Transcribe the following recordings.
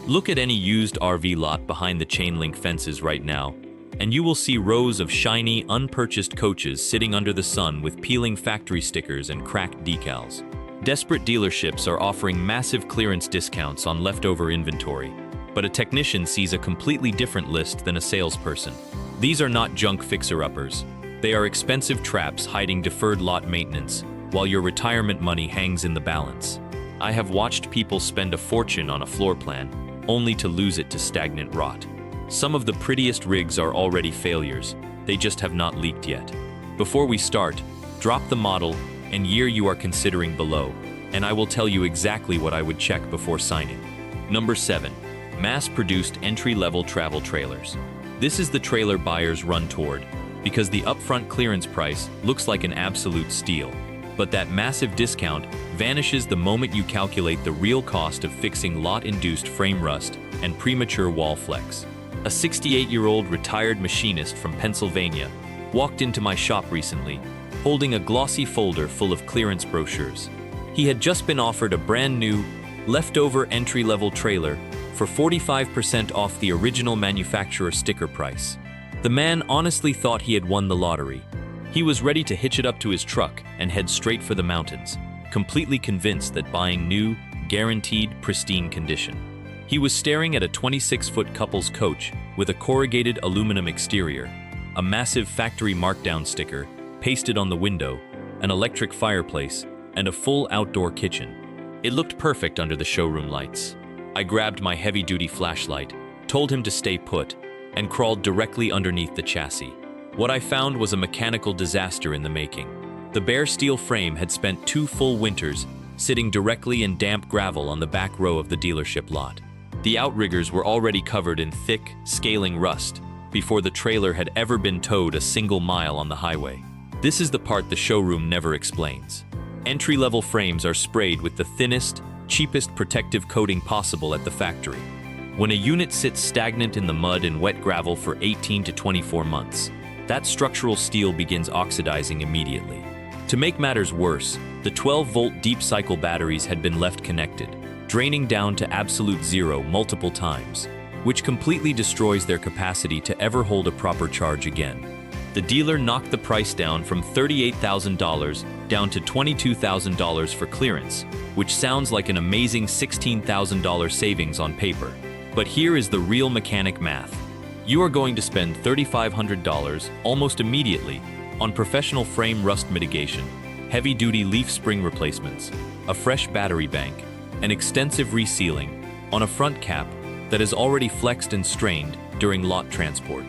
Look at any used RV lot behind the chain link fences right now, and you will see rows of shiny, unpurchased coaches sitting under the sun with peeling factory stickers and cracked decals. Desperate dealerships are offering massive clearance discounts on leftover inventory, but a technician sees a completely different list than a salesperson. These are not junk fixer-uppers. They are expensive traps hiding deferred lot maintenance, while your retirement money hangs in the balance. I have watched people spend a fortune on a floor plan, only to lose it to stagnant rot. Some of the prettiest rigs are already failures. They just have not leaked yet. Before we start, drop the model and year you are considering below, and I will tell you exactly what I would check before signing. Number 7. Mass-produced entry-level travel trailers. This is the trailer buyers run toward, because the upfront clearance price looks like an absolute steal. But that massive discount vanishes the moment you calculate the real cost of fixing lot-induced frame rust and premature wall flex. A 68-year-old retired machinist from Pennsylvania walked into my shop recently, holding a glossy folder full of clearance brochures. He had just been offered a brand new, leftover entry-level trailer for 45% off the original manufacturer sticker price. The man honestly thought he had won the lottery. He was ready to hitch it up to his truck and head straight for the mountains, completely convinced that buying new, guaranteed, pristine condition. He was staring at a 26-foot couple's coach with a corrugated aluminum exterior, a massive factory markdown sticker pasted on the window, an electric fireplace, and a full outdoor kitchen. It looked perfect under the showroom lights. I grabbed my heavy-duty flashlight, told him to stay put, and crawled directly underneath the chassis. What I found was a mechanical disaster in the making. The bare steel frame had spent 2 full winters sitting directly in damp gravel on the back row of the dealership lot. The outriggers were already covered in thick, scaling rust before the trailer had ever been towed a single mile on the highway. This is the part the showroom never explains. Entry-level frames are sprayed with the thinnest, cheapest protective coating possible at the factory. When a unit sits stagnant in the mud and wet gravel for 18 to 24 months, that structural steel begins oxidizing immediately. To make matters worse, the 12-volt deep cycle batteries had been left connected, draining down to absolute zero multiple times, which completely destroys their capacity to ever hold a proper charge again. The dealer knocked the price down from $38,000 down to $22,000 for clearance, which sounds like an amazing $16,000 savings on paper. But here is the real mechanic math. You are going to spend $3,500 almost immediately on professional frame rust mitigation, heavy-duty leaf spring replacements, a fresh battery bank, and extensive resealing on a front cap that is already flexed and strained during lot transport.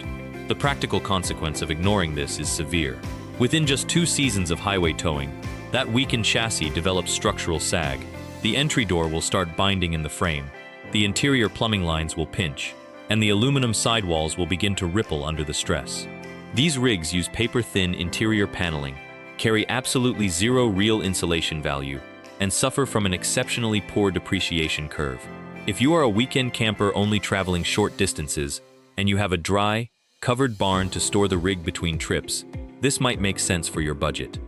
The practical consequence of ignoring this is severe. Within just 2 seasons of highway towing, that weakened chassis develops structural sag. The entry door will start binding in the frame, the interior plumbing lines will pinch, and the aluminum sidewalls will begin to ripple under the stress. These rigs use paper-thin interior paneling, carry absolutely zero real insulation value, and suffer from an exceptionally poor depreciation curve. If you are a weekend camper only traveling short distances, and you have a dry, covered barn to store the rig between trips, this might make sense for your budget.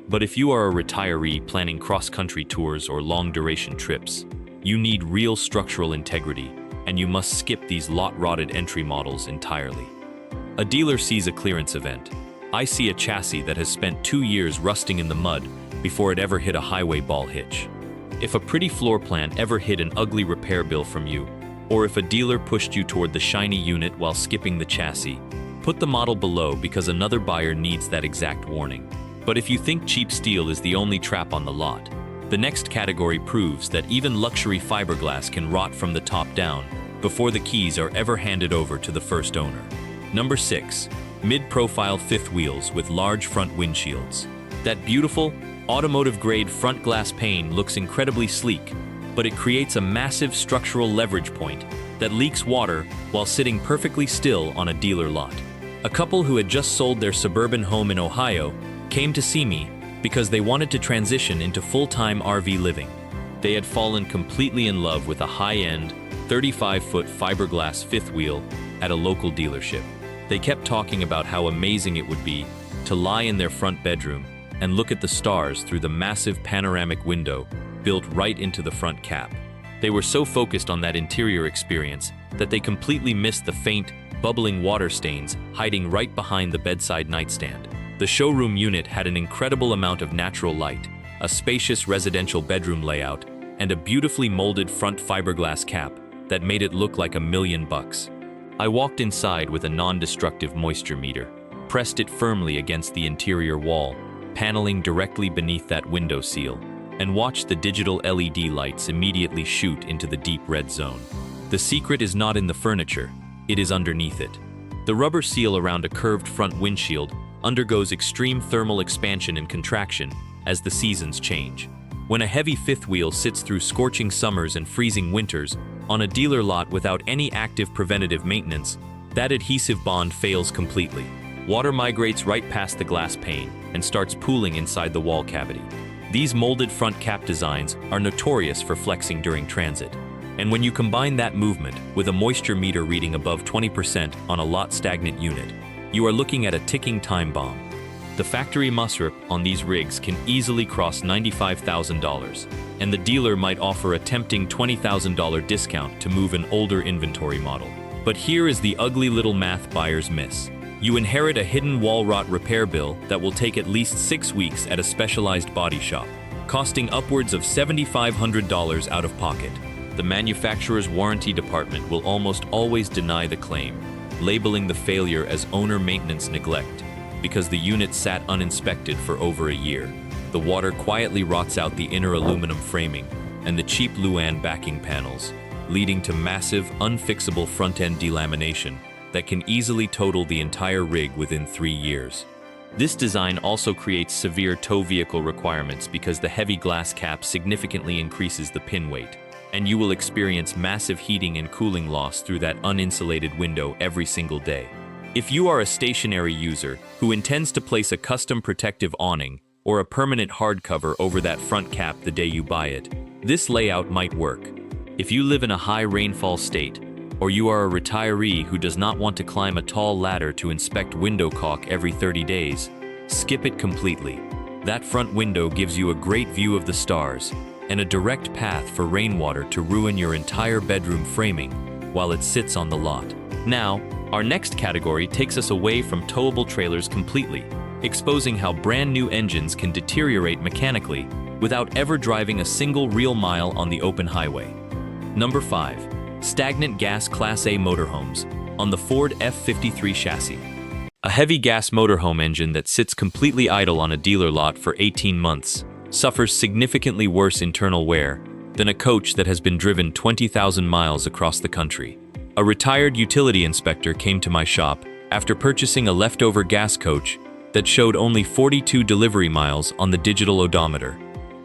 But if you are a retiree planning cross-country tours or long-duration trips, you need real structural integrity, and you must skip these lot-rotted entry models entirely. A dealer sees a clearance event. I see a chassis that has spent 2 years rusting in the mud before it ever hit a highway ball hitch. If a pretty floor plan ever hid an ugly repair bill from you, or if a dealer pushed you toward the shiny unit while skipping the chassis, put the model below because another buyer needs that exact warning. But if you think cheap steel is the only trap on the lot, the next category proves that even luxury fiberglass can rot from the top down before the keys are ever handed over to the first owner. Number 6. Mid-profile fifth wheels with large front windshields. That beautiful, automotive-grade front glass pane looks incredibly sleek, but it creates a massive structural leverage point that leaks water while sitting perfectly still on a dealer lot. A couple who had just sold their suburban home in Ohio came to see me because they wanted to transition into full-time RV living. They had fallen completely in love with a high-end, 35-foot fiberglass fifth wheel at a local dealership. They kept talking about how amazing it would be to lie in their front bedroom and look at the stars through the massive panoramic window built right into the front cap. They were so focused on that interior experience that they completely missed the faint, bubbling water stains hiding right behind the bedside nightstand. The showroom unit had an incredible amount of natural light, a spacious residential bedroom layout, and a beautifully molded front fiberglass cap that made it look like $1,000,000. I walked inside with a non-destructive moisture meter, pressed it firmly against the interior wall, paneling directly beneath that window seal, and watched the digital LED lights immediately shoot into the deep red zone. The secret is not in the furniture, it is underneath it. The rubber seal around a curved front windshield undergoes extreme thermal expansion and contraction as the seasons change. When a heavy fifth wheel sits through scorching summers and freezing winters on a dealer lot without any active preventative maintenance, that adhesive bond fails completely. Water migrates right past the glass pane and starts pooling inside the wall cavity. These molded front cap designs are notorious for flexing during transit. And when you combine that movement with a moisture meter reading above 20% on a lot-stagnant unit, you are looking at a ticking time bomb. The factory MSRP on these rigs can easily cross $95,000, and the dealer might offer a tempting $20,000 discount to move an older inventory model. But here is the ugly little math buyers miss. You inherit a hidden wall rot repair bill that will take at least 6 weeks at a specialized body shop, costing upwards of $7,500 out of pocket. The manufacturer's warranty department will almost always deny the claim, labeling the failure as owner maintenance neglect, because the unit sat uninspected for over a year. The water quietly rots out the inner aluminum framing and the cheap Luan backing panels, leading to massive, unfixable front-end delamination that can easily total the entire rig within 3 years. This design also creates severe tow vehicle requirements because the heavy glass cap significantly increases the pin weight, and you will experience massive heating and cooling loss through that uninsulated window every single day. If you are a stationary user who intends to place a custom protective awning or a permanent hardcover over that front cap the day you buy it, this layout might work. If you live in a high rainfall state, or you are a retiree who does not want to climb a tall ladder to inspect window caulk every 30 days, skip it completely. That front window gives you a great view of the stars and a direct path for rainwater to ruin your entire bedroom framing while it sits on the lot. Now, our next category takes us away from towable trailers completely, exposing how brand new engines can deteriorate mechanically without ever driving a single real mile on the open highway. Number 5. Stagnant gas Class A motorhomes on the Ford F-53 chassis. A heavy gas motorhome engine that sits completely idle on a dealer lot for 18 months suffers significantly worse internal wear than a coach that has been driven 20,000 miles across the country. A retired utility inspector came to my shop after purchasing a leftover gas coach that showed only 42 delivery miles on the digital odometer.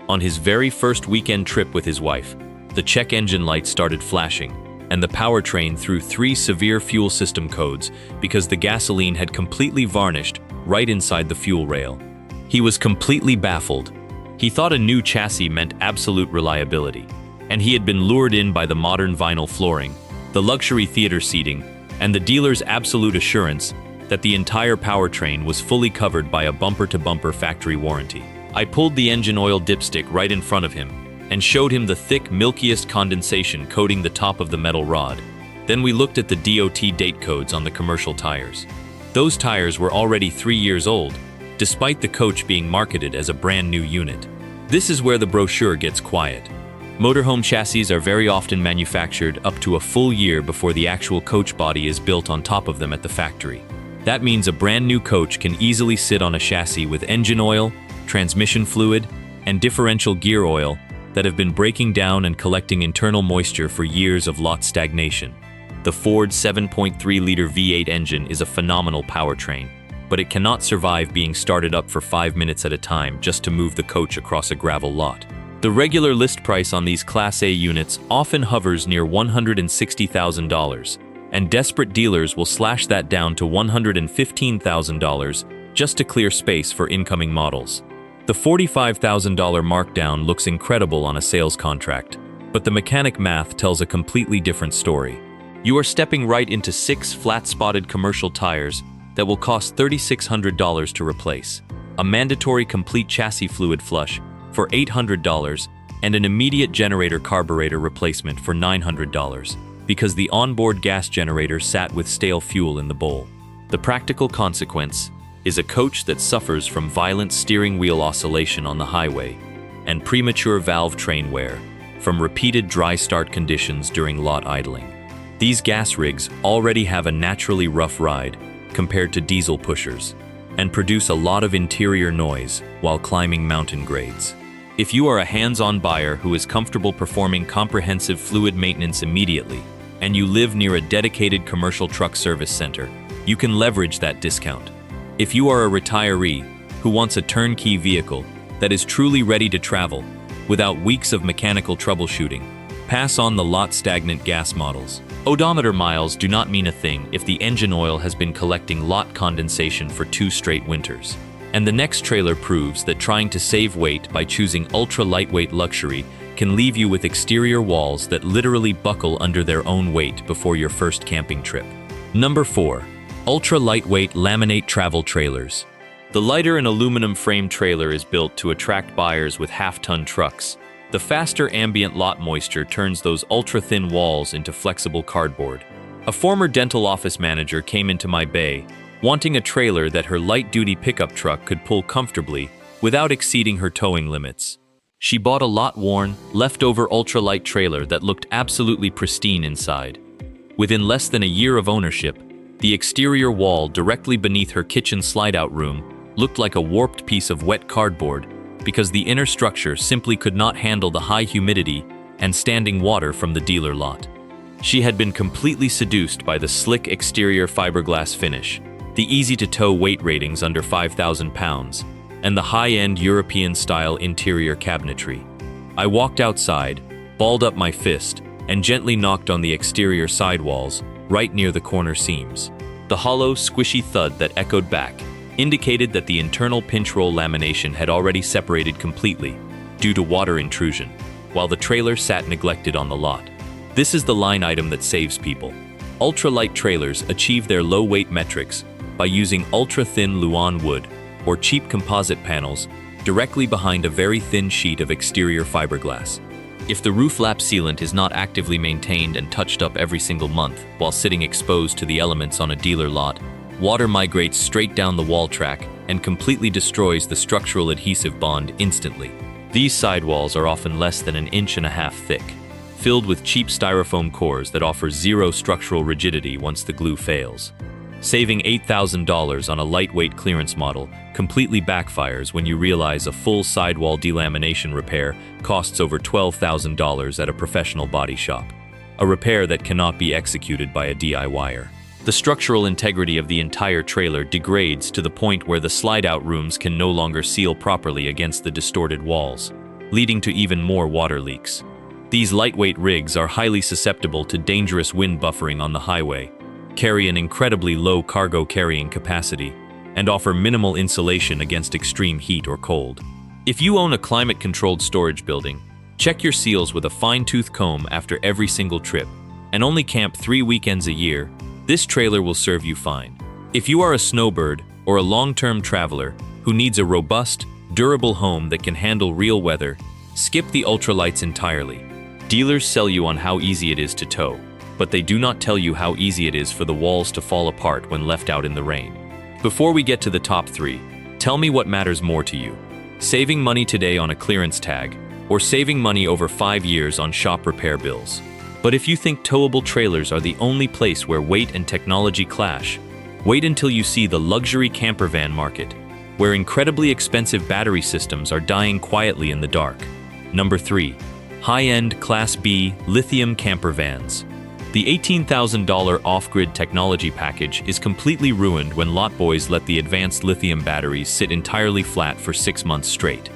On his very first weekend trip with his wife, the check engine light started flashing, and the powertrain threw 3 severe fuel system codes because the gasoline had completely varnished right inside the fuel rail. He was completely baffled. He thought a new chassis meant absolute reliability, and he had been lured in by the modern vinyl flooring, the luxury theater seating, and the dealer's absolute assurance that the entire powertrain was fully covered by a bumper-to-bumper factory warranty. I pulled the engine oil dipstick right in front of him and showed him the thick, milkiest condensation coating the top of the metal rod. Then we looked at the DOT date codes on the commercial tires. Those tires were already 3 years old, despite the coach being marketed as a brand new unit. This is where the brochure gets quiet. Motorhome chassis are very often manufactured up to a full year before the actual coach body is built on top of them at the factory. That means a brand new coach can easily sit on a chassis with engine oil, transmission fluid, and differential gear oil that have been breaking down and collecting internal moisture for years of lot stagnation. The Ford 7.3-liter V8 engine is a phenomenal powertrain, but it cannot survive being started up for 5 minutes at a time just to move the coach across a gravel lot. The regular list price on these Class A units often hovers near $160,000, and desperate dealers will slash that down to $115,000 just to clear space for incoming models. The $45,000 markdown looks incredible on a sales contract, but the mechanic math tells a completely different story. You are stepping right into 6 flat-spotted commercial tires that will cost $3,600 to replace, a mandatory complete chassis fluid flush for $800, and an immediate generator carburetor replacement for $900 because the onboard gas generator sat with stale fuel in the bowl. The practical consequence is a coach that suffers from violent steering wheel oscillation on the highway and premature valve train wear from repeated dry start conditions during lot idling. These gas rigs already have a naturally rough ride compared to diesel pushers and produce a lot of interior noise while climbing mountain grades. If you are a hands-on buyer who is comfortable performing comprehensive fluid maintenance immediately, and you live near a dedicated commercial truck service center, you can leverage that discount. If you are a retiree who wants a turnkey vehicle that is truly ready to travel without weeks of mechanical troubleshooting, pass on the lot-stagnant gas models. Odometer miles do not mean a thing if the engine oil has been collecting lot condensation for 2 straight winters. And the next trailer proves that trying to save weight by choosing ultra-lightweight luxury can leave you with exterior walls that literally buckle under their own weight before your first camping trip. Number 4. Ultra-lightweight laminate travel trailers. The lighter and aluminum frame trailer is built to attract buyers with half-ton trucks. The faster ambient lot moisture turns those ultra-thin walls into flexible cardboard. A former dental office manager came into my bay, wanting a trailer that her light-duty pickup truck could pull comfortably without exceeding her towing limits. She bought a lot-worn, leftover ultralight trailer that looked absolutely pristine inside. Within less than a year of ownership, the exterior wall directly beneath her kitchen slide-out room looked like a warped piece of wet cardboard because the inner structure simply could not handle the high humidity and standing water from the dealer lot. She had been completely seduced by the slick exterior fiberglass finish, the easy-to-tow weight ratings under 5,000 pounds, and the high-end European-style interior cabinetry. I walked outside, balled up my fist, and gently knocked on the exterior sidewalls, right near the corner seams. The hollow, squishy thud that echoed back indicated that the internal pinch roll lamination had already separated completely due to water intrusion, while the trailer sat neglected on the lot. This is the line item that saves people. Ultralight trailers achieve their low-weight metrics by using ultra-thin Rowan wood, or cheap composite panels, directly behind a very thin sheet of exterior fiberglass. If the roof lap sealant is not actively maintained and touched up every single month while sitting exposed to the elements on a dealer lot, water migrates straight down the wall track and completely destroys the structural adhesive bond instantly. These sidewalls are often less than 1.5 inches thick, filled with cheap styrofoam cores that offer zero structural rigidity once the glue fails. Saving $8,000 on a lightweight clearance model completely backfires when you realize a full sidewall delamination repair costs over $12,000 at a professional body shop, a repair that cannot be executed by a DIYer. The structural integrity of the entire trailer degrades to the point where the slide-out rooms can no longer seal properly against the distorted walls, leading to even more water leaks. These lightweight rigs are highly susceptible to dangerous wind buffering on the highway, carry an incredibly low cargo carrying capacity, and offer minimal insulation against extreme heat or cold. If you own a climate-controlled storage building, check your seals with a fine-tooth comb after every single trip, and only camp 3 weekends a year. This trailer will serve you fine. If you are a snowbird or a long-term traveler who needs a robust, durable home that can handle real weather, skip the ultralights entirely. Dealers sell you on how easy it is to tow, but they do not tell you how easy it is for the walls to fall apart when left out in the rain. Before we get to the top 3, tell me what matters more to you: saving money today on a clearance tag, or saving money over 5 years on shop repair bills. But if you think towable trailers are the only place where weight and technology clash, wait until you see the luxury camper van market, where incredibly expensive battery systems are dying quietly in the dark. Number 3. High-end Class B lithium camper vans. The $18,000 off-grid technology package is completely ruined when lot boys let the advanced lithium batteries sit entirely flat for 6 months straight.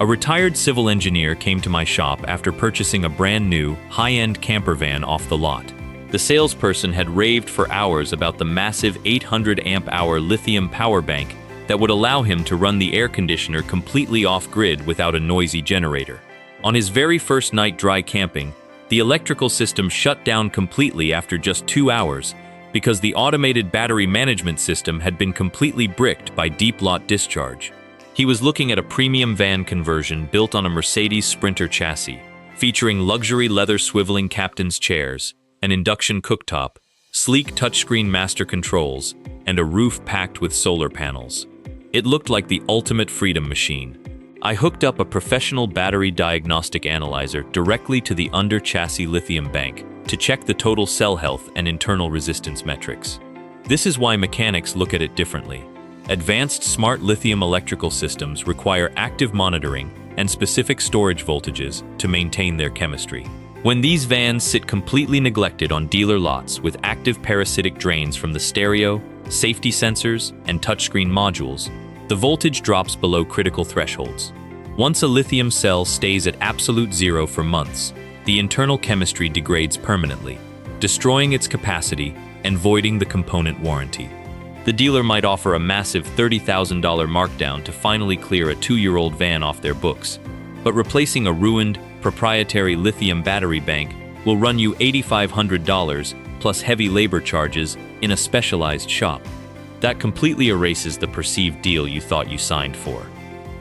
A retired civil engineer came to my shop after purchasing a brand new, high-end camper van off the lot. The salesperson had raved for hours about the massive 800 amp-hour lithium power bank that would allow him to run the air conditioner completely off-grid without a noisy generator. On his very first night dry camping, the electrical system shut down completely after just 2 hours because the automated battery management system had been completely bricked by deep lot discharge. He was looking at a premium van conversion built on a Mercedes Sprinter chassis, featuring luxury leather swiveling captain's chairs, an induction cooktop, sleek touchscreen master controls, and a roof packed with solar panels. It looked like the ultimate freedom machine. I hooked up a professional battery diagnostic analyzer directly to the under-chassis lithium bank to check the total cell health and internal resistance metrics. This is why mechanics look at it differently. Advanced smart lithium electrical systems require active monitoring and specific storage voltages to maintain their chemistry. When these vans sit completely neglected on dealer lots with active parasitic drains from the stereo, safety sensors, and touchscreen modules, the voltage drops below critical thresholds. Once a lithium cell stays at absolute zero for months, the internal chemistry degrades permanently, destroying its capacity and voiding the component warranty. The dealer might offer a massive $30,000 markdown to finally clear a 2-year-old van off their books, but replacing a ruined, proprietary lithium battery bank will run you $8,500 plus heavy labor charges in a specialized shop. That completely erases the perceived deal you thought you signed for.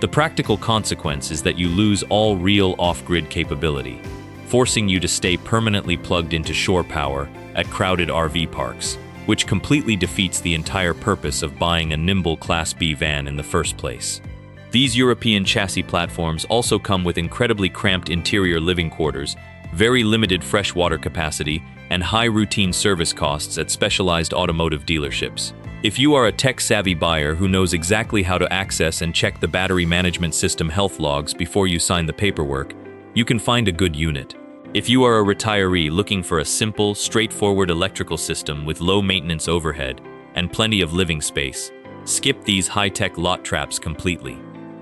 The practical consequence is that you lose all real off-grid capability, forcing you to stay permanently plugged into shore power at crowded RV parks, which completely defeats the entire purpose of buying a nimble Class B van in the first place. These European chassis platforms also come with incredibly cramped interior living quarters, very limited freshwater capacity, and high routine service costs at specialized automotive dealerships. If you are a tech-savvy buyer who knows exactly how to access and check the battery management system health logs before you sign the paperwork, you can find a good unit. If you are a retiree looking for a simple, straightforward electrical system with low maintenance overhead and plenty of living space, skip these high-tech lot traps completely.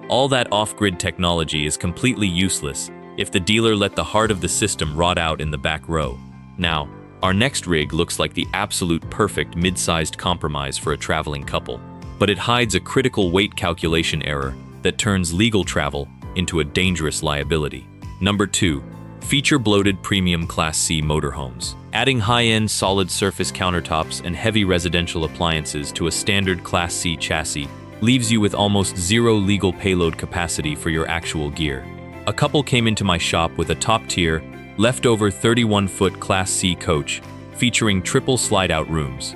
All that off-grid technology is completely useless if the dealer let the heart of the system rot out in the back row. Now, our next rig looks like the absolute perfect mid-sized compromise for a traveling couple, but it hides a critical weight calculation error that turns legal travel into a dangerous liability. Number 2. Feature-bloated premium Class C motorhomes. Adding high-end solid surface countertops and heavy residential appliances to a standard Class C chassis leaves you with almost zero legal payload capacity for your actual gear. A couple came into my shop with a top-tier, leftover 31-foot Class C coach featuring triple slide-out rooms.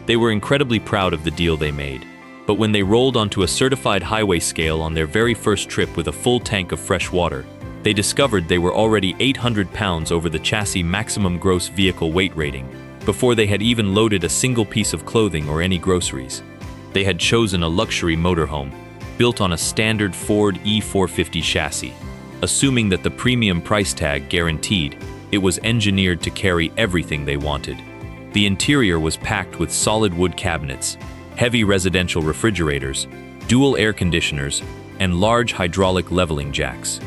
They were incredibly proud of the deal they made, but when they rolled onto a certified highway scale on their very first trip with a full tank of fresh water, they discovered they were already 800 pounds over the chassis maximum gross vehicle weight rating before they had even loaded a single piece of clothing or any groceries. They had chosen a luxury motorhome built on a standard Ford E450 chassis, assuming that the premium price tag guaranteed it was engineered to carry everything they wanted. The interior was packed with solid wood cabinets, heavy residential refrigerators, dual air conditioners, and large hydraulic leveling jacks.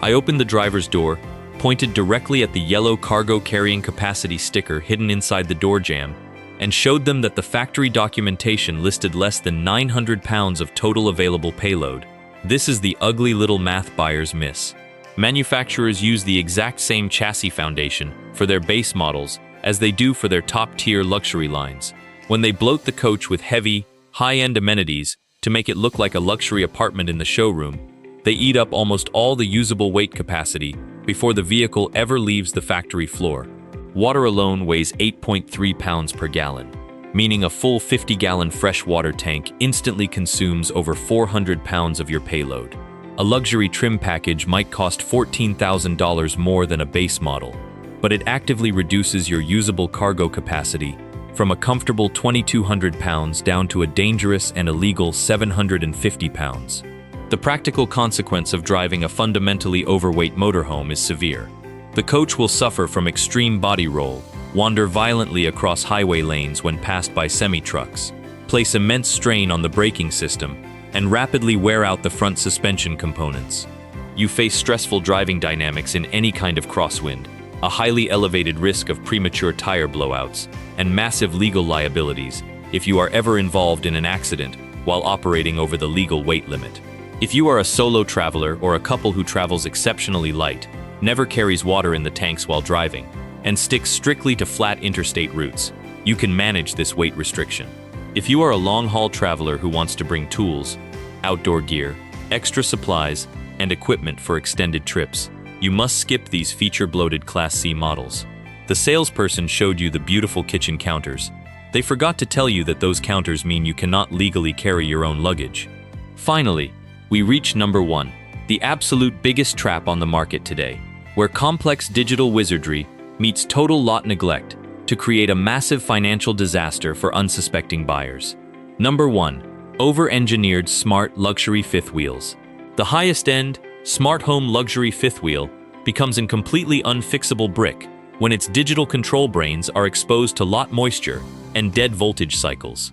I opened the driver's door, pointed directly at the yellow cargo carrying capacity sticker hidden inside the door jamb, and showed them that the factory documentation listed less than 900 pounds of total available payload. This is the ugly little math buyers miss. Manufacturers use the exact same chassis foundation for their base models as they do for their top-tier luxury lines. When they bloat the coach with heavy, high-end amenities to make it look like a luxury apartment in the showroom, they eat up almost all the usable weight capacity before the vehicle ever leaves the factory floor. Water alone weighs 8.3 pounds per gallon, meaning a full 50-gallon freshwater tank instantly consumes over 400 pounds of your payload. A luxury trim package might cost $14,000 more than a base model, but it actively reduces your usable cargo capacity from a comfortable 2,200 pounds down to a dangerous and illegal 750 pounds. The practical consequence of driving a fundamentally overweight motorhome is severe. The coach will suffer from extreme body roll, wander violently across highway lanes when passed by semi-trucks, place immense strain on the braking system, and rapidly wear out the front suspension components. You face stressful driving dynamics in any kind of crosswind, a highly elevated risk of premature tire blowouts, and massive legal liabilities if you are ever involved in an accident while operating over the legal weight limit. If you are a solo traveler or a couple who travels exceptionally light, never carries water in the tanks while driving, and sticks strictly to flat interstate routes, you can manage this weight restriction. If you are a long-haul traveler who wants to bring tools, outdoor gear, extra supplies, and equipment for extended trips. You must skip these feature-bloated Class C models. The salesperson showed you the beautiful kitchen counters. They forgot to tell you that those counters mean you cannot legally carry your own luggage. Finally, we reach number 1, the absolute biggest trap on the market today, where complex digital wizardry meets total lot neglect to create a massive financial disaster for unsuspecting buyers. Number 1, over-engineered smart luxury fifth wheels. The highest-end, smart home luxury fifth wheel becomes a completely unfixable brick when its digital control brains are exposed to lot moisture and dead voltage cycles.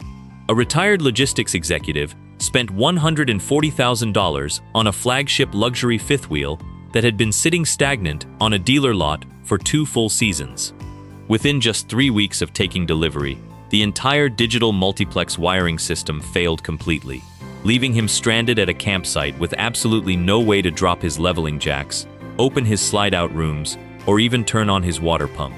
A retired logistics executive spent $140,000 on a flagship luxury fifth wheel that had been sitting stagnant on a dealer lot for 2 full seasons. Within just 3 weeks of taking delivery, the entire digital multiplex wiring system failed completely, leaving him stranded at a campsite with absolutely no way to drop his leveling jacks, open his slide-out rooms, or even turn on his water pump.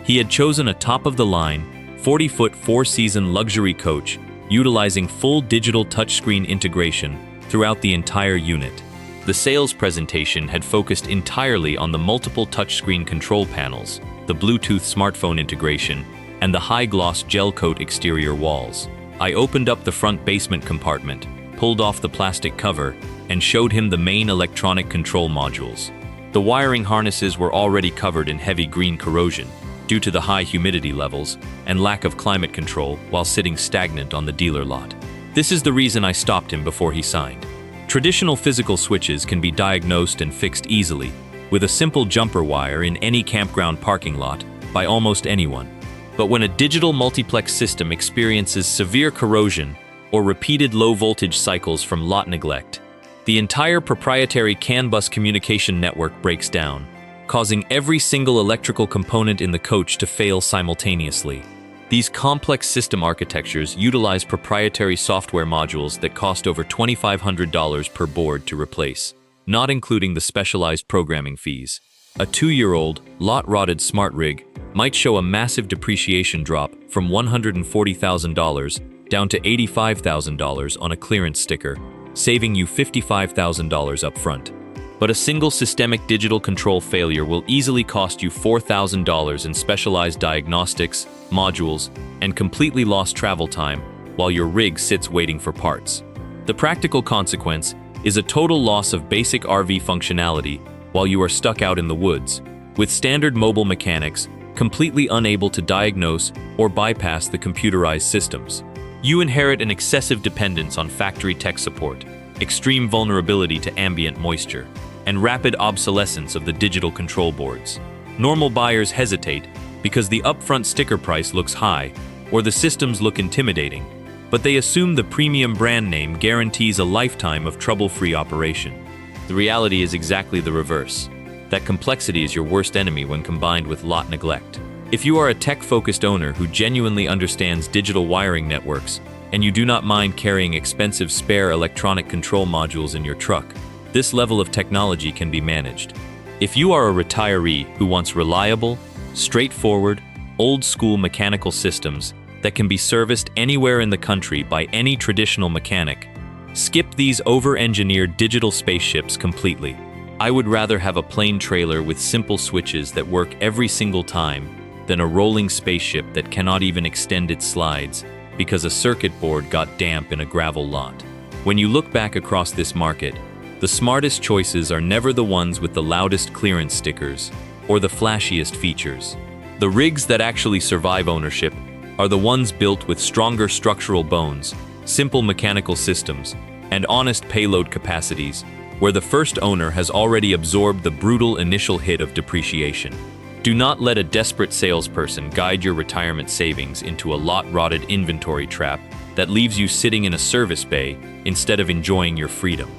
He had chosen a top-of-the-line, 40-foot 4-season luxury coach utilizing full digital touchscreen integration throughout the entire unit. The sales presentation had focused entirely on the multiple touchscreen control panels, the Bluetooth smartphone integration, and the high-gloss gel coat exterior walls. I opened up the front basement compartment, pulled off the plastic cover, and showed him the main electronic control modules. The wiring harnesses were already covered in heavy green corrosion due to the high humidity levels and lack of climate control while sitting stagnant on the dealer lot. This is the reason I stopped him before he signed. Traditional physical switches can be diagnosed and fixed easily with a simple jumper wire in any campground parking lot by almost anyone. But when a digital multiplex system experiences severe corrosion or repeated low-voltage cycles from lot neglect, the entire proprietary CAN bus communication network breaks down, causing every single electrical component in the coach to fail simultaneously. These complex system architectures utilize proprietary software modules that cost over $2,500 per board to replace, not including the specialized programming fees. A 2-year-old, lot-rotted smart rig might show a massive depreciation drop from $140,000 down to $85,000 on a clearance sticker, saving you $55,000 up front. But a single systemic digital control failure will easily cost you $4,000 in specialized diagnostics, modules, and completely lost travel time while your rig sits waiting for parts. The practical consequence is a total loss of basic RV functionality while you are stuck out in the woods, with standard mobile mechanics completely unable to diagnose or bypass the computerized systems. You inherit an excessive dependence on factory tech support, extreme vulnerability to ambient moisture, and rapid obsolescence of the digital control boards. Normal buyers hesitate because the upfront sticker price looks high or the systems look intimidating, but they assume the premium brand name guarantees a lifetime of trouble-free operation. The reality is exactly the reverse. That complexity is your worst enemy when combined with lot neglect. If you are a tech-focused owner who genuinely understands digital wiring networks, and you do not mind carrying expensive spare electronic control modules in your truck, this level of technology can be managed. If you are a retiree who wants reliable, straightforward, old-school mechanical systems that can be serviced anywhere in the country by any traditional mechanic, skip these over-engineered digital spaceships completely. I would rather have a plain trailer with simple switches that work every single time than a rolling spaceship that cannot even extend its slides because a circuit board got damp in a gravel lot. When you look back across this market, the smartest choices are never the ones with the loudest clearance stickers or the flashiest features. The rigs that actually survive ownership are the ones built with stronger structural bones, simple mechanical systems, and honest payload capacities, where the first owner has already absorbed the brutal initial hit of depreciation. Do not let a desperate salesperson guide your retirement savings into a lot-rotted inventory trap that leaves you sitting in a service bay instead of enjoying your freedom.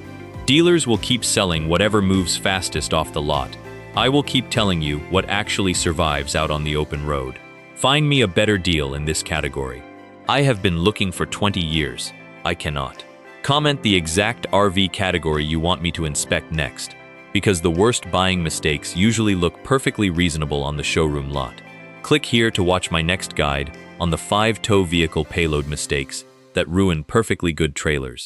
Dealers will keep selling whatever moves fastest off the lot. I will keep telling you what actually survives out on the open road. Find me a better deal in this category. I have been looking for 20 years. I cannot. Comment the exact RV category you want me to inspect next, because the worst buying mistakes usually look perfectly reasonable on the showroom lot. Click here to watch my next guide on the 5 tow vehicle payload mistakes that ruin perfectly good trailers.